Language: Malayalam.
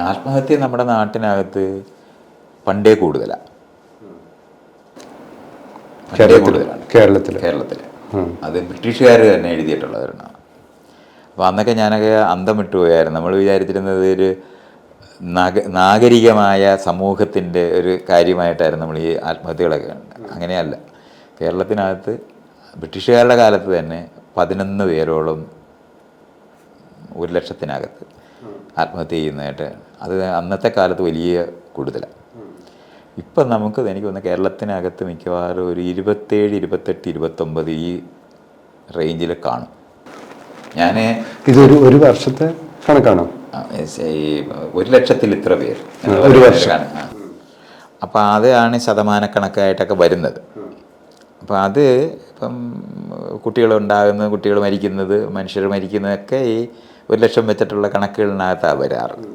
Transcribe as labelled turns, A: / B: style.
A: ആത്മഹത്യ നമ്മുടെ നാട്ടിനകത്ത് പണ്ടേ കൂടുതലാണ്. കേരളത്തിൽ അത് ബ്രിട്ടീഷുകാർ തന്നെ എഴുതിയിട്ടുള്ളതാണ്. അപ്പോൾ അന്നൊക്കെ ഞാനൊക്കെ അന്തം വിട്ടുപോയായിരുന്നു. നമ്മൾ വിചാരിച്ചിരുന്നത് ഒരു നാഗരികമായ സമൂഹത്തിൻ്റെ ഒരു കാര്യമായിട്ടായിരുന്നു നമ്മൾ ഈ ആത്മഹത്യകളൊക്കെ കണ്ടത്. അങ്ങനെയല്ല. കേരളത്തിനകത്ത് ബ്രിട്ടീഷുകാരുടെ കാലത്ത് തന്നെ 11 പേരോളം 1,00,000-ത്തിനകത്ത് ആത്മഹത്യ ചെയ്യുന്നതായിട്ട്, അത് അന്നത്തെ കാലത്ത് വലിയ കൂടുതലാണ്. ഇപ്പം എനിക്ക് തോന്നുന്നു കേരളത്തിനകത്ത് മിക്കവാറും ഒരു 27, 28, 29 ഈ റേഞ്ചിൽ കാണും.
B: ഒരു വർഷത്തെ കണക്കാണോ?
A: ഈ 1,00,000-ൽ ഇത്ര പേർ
B: ഒരു വർഷം.
A: അപ്പം അതാണ് ശതമാനക്കണക്കായിട്ടൊക്കെ വരുന്നത്. അപ്പം അത് ഇപ്പം കുട്ടികൾ മരിക്കുന്നത്, മനുഷ്യർ മരിക്കുന്നതൊക്കെ ഈ 1,00,000 വെച്ചിട്ടുള്ള കണക്കുകളിനകത്താണ് വരാറ്.